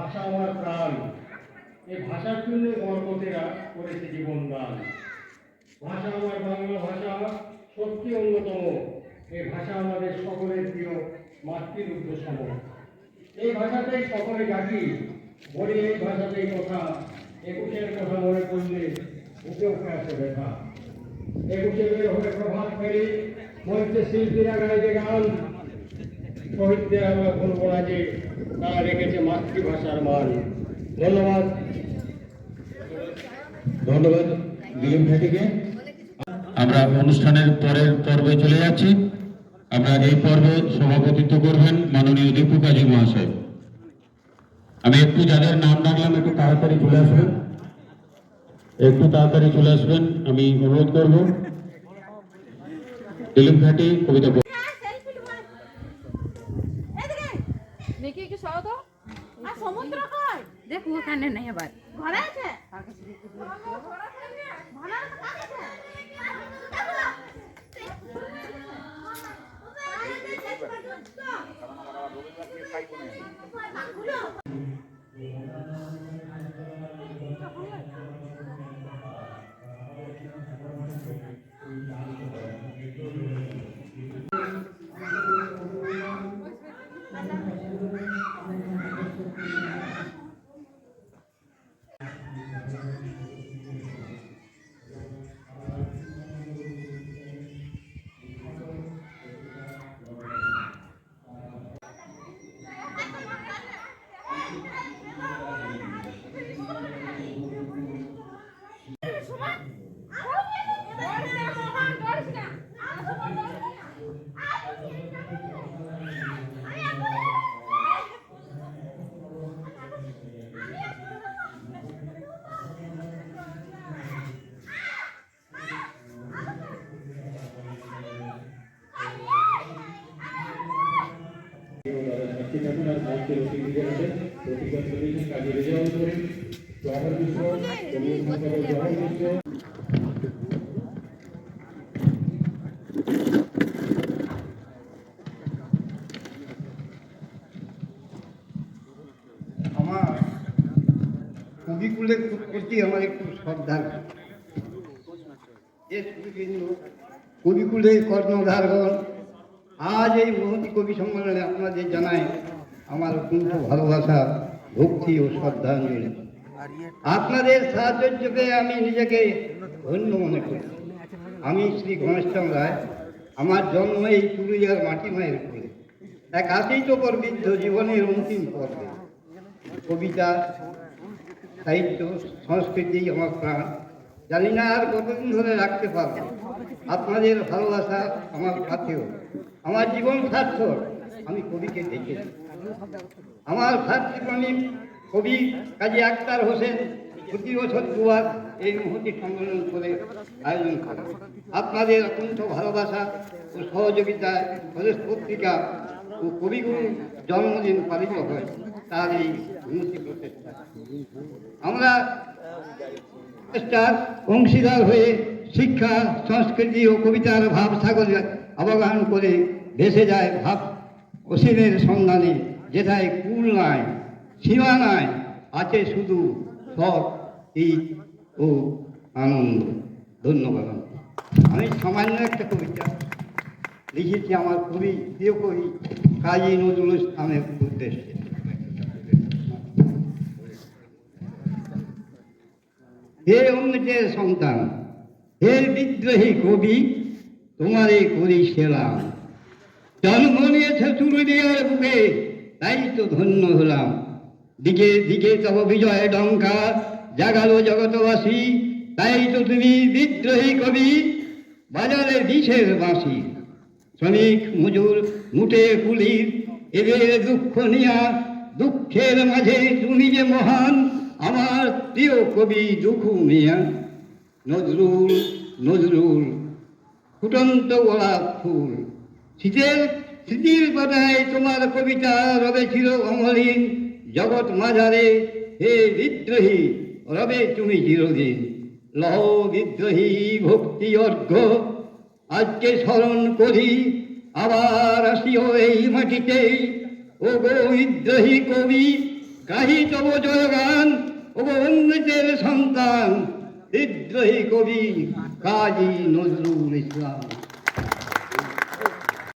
ভাষা আমার প্রাণ, এই ভাষার জন্য গর্বতেরা করেছে জীবন দান। ভাষা আমার বাংলা ভাষা সত্যি অন্যতম, এই ভাষা আমাদের সকলের প্রিয় মাতৃরূদ্ধ সম। এই ভাষাতেই সকলে ডাকি, বলি এই ভাষাতেই কথা, একুশের কথা মনে করলে উঠে উঠে আসে ব্যথা। একুশে বের হয়ে প্রভাত ফেরি, মঞ্চে শিল্পীরা গাইবে গান, শহীদদের আমরা বলবো না যে তারা রেখেছে মাতৃভাষার মান। ধন্যবাদ। ধন্যবাদ দিলীপ ভাইকে। আমরা অনুষ্ঠানের পরের পর্বে চলে যাচ্ছি। আমরা এই পর্বে সভাপতিত্ব করবেন মাননীয় দীপু কাজী মহাশয়। আমি একটু যাদের নাম ডাকলাম একটু তাড়াতাড়ি চলে আসবেন, আমি অনুরোধ করব। দিলীপ ঘাটি কবিতা দেখি একটু সরো তো। আর সমুদ্র কই? দেখো ওখানে নেই, আবার ঘরে আছে। আমার কবিকুলের প্রতি আমার একটু শ্রদ্ধা। কবিকুলের কর্ণধারগণ, আজ এই মহতী কবি সম্মেলনে আপনাদের জানাই আমার অত্যন্ত ভালোবাসা, ভক্তি ও শ্রদ্ধাঞ্জলি। আপনাদের সাহায্য পেয়ে আমি নিজেকে ধন্য মনে করি। আমি শ্রী গণেশচন্দ্র রায়। আমার জন্ম এই পুরুলিয়ার মাটি মায়ের কোলে, এক আতিথ্যবর্বিদ্ধ জীবনের অন্তিম পর্বে। কবিতা, সাহিত্য, সংস্কৃতি আমার প্রাণ। জানি না আর কতদিন ধরে রাখতে পারবো। আপনাদের ভালোবাসা আমার সাথেও আমার জীবন সার্থক। আমি কবিকে দেখেছি। আমার ভাতৃপ্রেমী কবি কাজী আখতার হোসেন প্রতি বছর দুবার এই মহতী সম্মেলন করে আয়োজন করে। আপনাদের অত্যন্ত ভালোবাসা ও সহযোগিতায় প্রদেশ পত্রিকা ও কবিগুরু জন্মদিন পালিত হয় তার এই উন্নতি প্রচেষ্টা। আমরা চেষ্টার অংশীদার হয়ে শিক্ষা, সংস্কৃতি ও কবিতার ভাব সাগরে অবগাহন করে ভেসে যায় ভাব অসীমের সন্ধানে, যেথায় কুল নাই, সীমা নাই, আছে শুধু সব ঈদ ও আনন্দ। ধন্যবাদ। আমি সামান্য একটা কবিতা লিখেছি আমার খুবই প্রিয় কবি কাজী নজরুল ইসলামের উদ্দেশ্যে। হে অমৃতের সন্তান, হে বিদ্রোহী কবি, তোমারে করি সেলাম। জন্ম নিয়েছে চুরুলিয়ার বুকে, তাই তো ধন্য হলাম। দিকে দিকে তব বিজয় ডঙ্কা জাগালো জগতবাসী, তাই তো তুমি বিদ্রোহী কবি, বাজারে দিশের বাঁশি। শ্রমিক মজুর মুটে কুলির এদের দুঃখ নিয়া, দুঃখের মাঝে তুমি যে মহান আমার প্রিয় কবি দুখু মিয়া। নজরুল নজরুল ফুটন্ত গোলাপ ফুল, স্মৃতির পাতায় তোমার কবিতা রবে ছিল অমলিন। জগৎ মাঝারে হে বিদ্রোহী, রবে তুমি চিরদিন। লহ বিদ্রোহী ভক্তি অর্ঘ্য আজকে স্মরণ করি, আবার আসিও এই মাটিতে। ও গো বিদ্রোহী কবি, গাহি তব জয়গান ও অমৃতের সন্তান বিদ্রোহী কবি কাজী নজরুল ইসলাম।